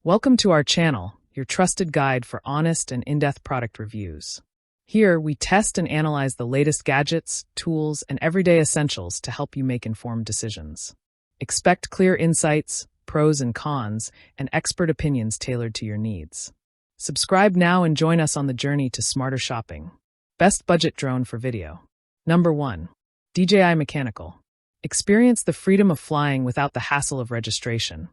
Welcome to our channel, your trusted guide for honest and in-depth product reviews. Here, we test and analyze the latest gadgets, tools, and everyday essentials to help you make informed decisions. Expect clear insights, pros and cons, and expert opinions tailored to your needs. Subscribe now and join us on the journey to smarter shopping. Best budget drone for video. Number 1. DJI Mechanical. Experience the freedom of flying without the hassle of registration,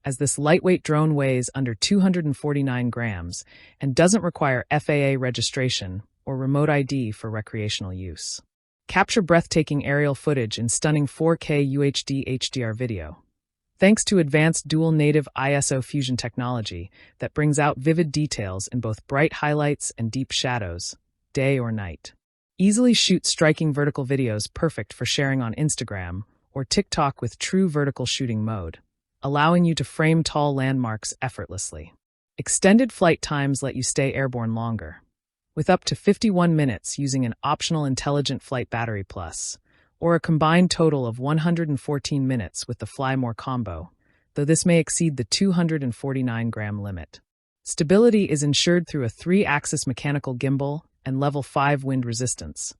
as this lightweight drone weighs under 249 grams and doesn't require FAA registration or remote ID for recreational use. Capture breathtaking aerial footage in stunning 4K UHD HDR video, thanks to advanced dual native ISO fusion technology that brings out vivid details in both bright highlights and deep shadows, day or night. Easily shoot striking vertical videos perfect for sharing on Instagram or TikTok with true vertical shooting mode, allowing you to frame tall landmarks effortlessly. Extended flight times let you stay airborne longer, with up to 51 minutes using an optional Intelligent Flight Battery Plus, or a combined total of 114 minutes with the Fly More combo, though this may exceed the 249-gram limit. Stability is ensured through a 3-axis mechanical gimbal and level 5 wind resistance,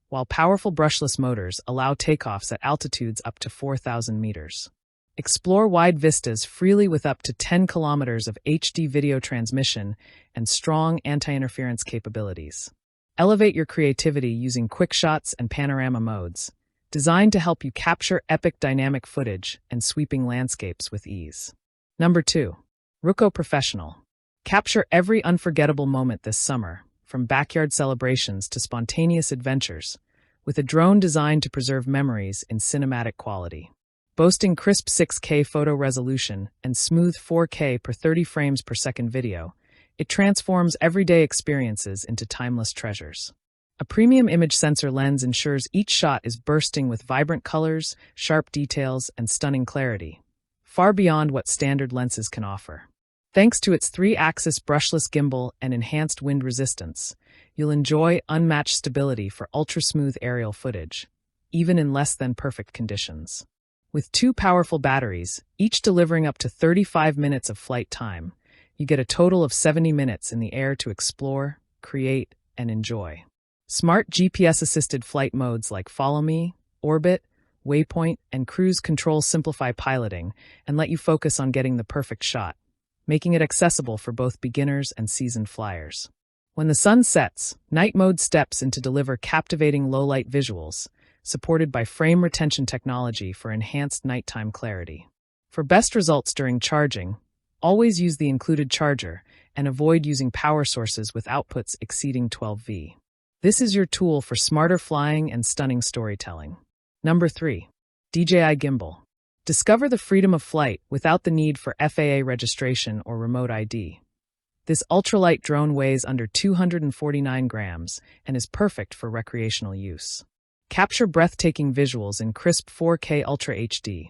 while powerful brushless motors allow takeoffs at altitudes up to 4,000 meters. Explore wide vistas freely with up to 10 kilometers of HD video transmission and strong anti-interference capabilities. Elevate your creativity using quick shots and panorama modes, designed to help you capture epic dynamic footage and sweeping landscapes with ease. Number 2. Ruko Professional. Capture every unforgettable moment this summer, from backyard celebrations to spontaneous adventures, with a drone designed to preserve memories in cinematic quality. Boasting crisp 6K photo resolution and smooth 4K per 30 frames per second video, it transforms everyday experiences into timeless treasures. A premium image sensor lens ensures each shot is bursting with vibrant colors, sharp details, and stunning clarity, far beyond what standard lenses can offer. Thanks to its 3-axis brushless gimbal and enhanced wind resistance, you'll enjoy unmatched stability for ultra-smooth aerial footage, even in less than perfect conditions. With 2 powerful batteries, each delivering up to 35 minutes of flight time, you get a total of 70 minutes in the air to explore, create, and enjoy. Smart GPS-assisted flight modes like Follow Me, Orbit, Waypoint, and Cruise Control simplify piloting and let you focus on getting the perfect shot, making it accessible for both beginners and seasoned flyers. When the sun sets, night mode steps in to deliver captivating low-light visuals, supported by frame retention technology for enhanced nighttime clarity. For best results during charging, always use the included charger and avoid using power sources with outputs exceeding 12V. This is your tool for smarter flying and stunning storytelling. Number 3. DJI Gimbal. Discover the freedom of flight without the need for FAA registration or remote ID. This ultralight drone weighs under 249 grams and is perfect for recreational use. Capture breathtaking visuals in crisp 4K Ultra HD,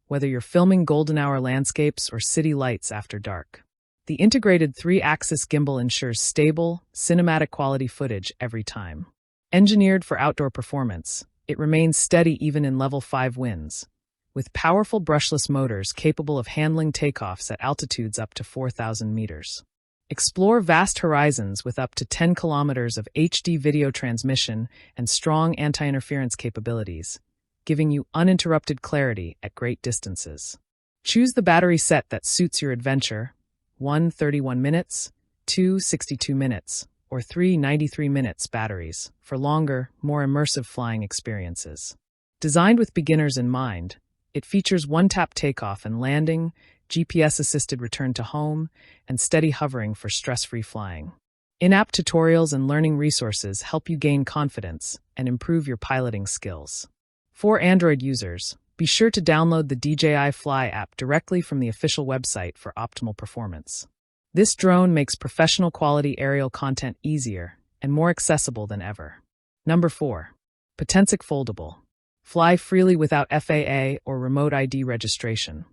whether you're filming golden hour landscapes or city lights after dark. The integrated 3-axis gimbal ensures stable, cinematic quality footage every time. Engineered for outdoor performance, it remains steady even in level 5 winds, with powerful brushless motors capable of handling takeoffs at altitudes up to 4,000 meters. Explore vast horizons with up to 10 kilometers of HD video transmission and strong anti-interference capabilities, giving you uninterrupted clarity at great distances. Choose the battery set that suits your adventure: 1 31 minutes, 2 62 minutes, or 3 93 minutes batteries for longer, more immersive flying experiences. Designed with beginners in mind, it features one-tap takeoff and landing, GPS-assisted return to home, and steady hovering for stress-free flying. In-app tutorials and learning resources help you gain confidence and improve your piloting skills. For Android users, be sure to download the DJI Fly app directly from the official website for optimal performance. This drone makes professional-quality aerial content easier and more accessible than ever. Number 4. Potensic Foldable. Fly freely without FAA or remote ID registration.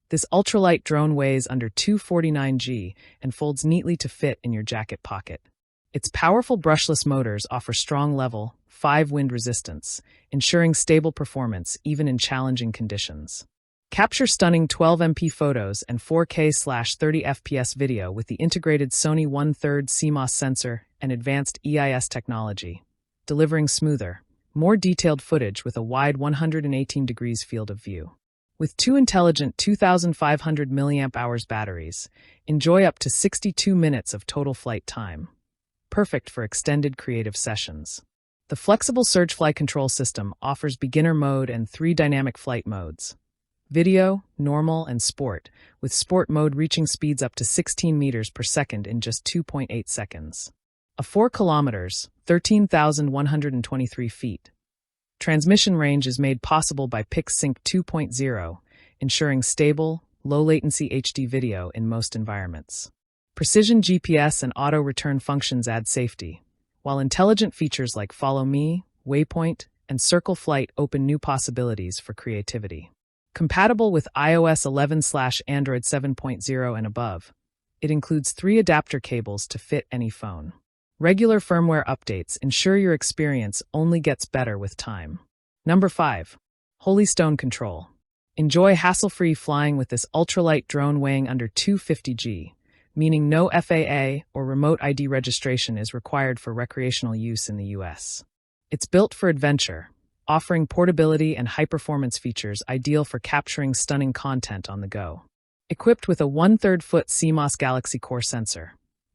This ultralight drone weighs under 249 g and folds neatly to fit in your jacket pocket. Its powerful brushless motors offer strong level 5 wind resistance, ensuring stable performance even in challenging conditions. Capture stunning 12MP photos and 4K/30 FPS video with the integrated Sony 1/3 CMOS sensor and advanced EIS technology, delivering smoother, more detailed footage with a wide 118 degrees field of view. With two intelligent 2,500 mAh batteries, enjoy up to 62 minutes of total flight time. Perfect for extended creative sessions. The flexible Surge Fly control system offers beginner mode and 3 dynamic flight modes: video, normal, and sport, with sport mode reaching speeds up to 16 meters per second in just 2.8 seconds. A 4 kilometers, 13,123 feet. Transmission range is made possible by PixSync 2.0, ensuring stable, low-latency HD video in most environments. Precision GPS and auto-return functions add safety, while intelligent features like Follow Me, Waypoint, and Circle Flight open new possibilities for creativity. Compatible with iOS 11/Android 7.0 and above, it includes 3 adapter cables to fit any phone. Regular firmware updates ensure your experience only gets better with time. Number 5. Holy Stone Control. Enjoy hassle-free flying with this ultralight drone weighing under 250 g, meaning no FAA or remote ID registration is required for recreational use in the US. It's built for adventure, offering portability and high-performance features ideal for capturing stunning content on the go. Equipped with a 1/3 foot CMOS Galaxy Core sensor,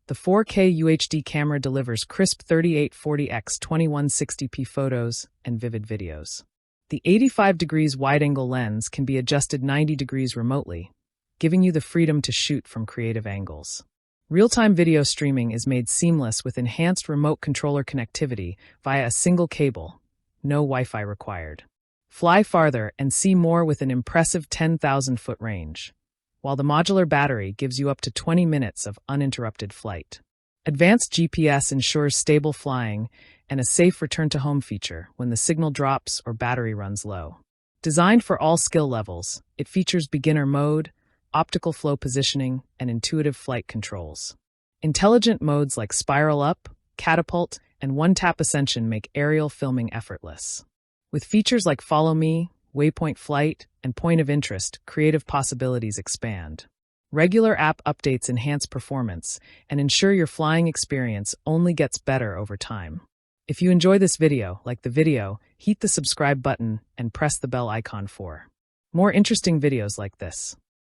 the 4K UHD camera delivers crisp 3840x 2160p photos and vivid videos. The 85 degrees wide-angle lens can be adjusted 90 degrees remotely, giving you the freedom to shoot from creative angles. Real-time video streaming is made seamless with enhanced remote controller connectivity via a single cable, no Wi-Fi required. Fly farther and see more with an impressive 10,000-foot range, while the modular battery gives you up to 20 minutes of uninterrupted flight. Advanced GPS ensures stable flying and a safe return-to-home feature when the signal drops or battery runs low. Designed for all skill levels, it features beginner mode, optical flow positioning, and intuitive flight controls. Intelligent modes like Spiral Up, Catapult, and One-Tap Ascension make aerial filming effortless. With features like Follow Me, Waypoint Flight, and Point of Interest, creative possibilities expand. Regular app updates enhance performance and ensure your flying experience only gets better over time. If you enjoy this video, like the video, hit the subscribe button and press the bell icon for more interesting videos like this.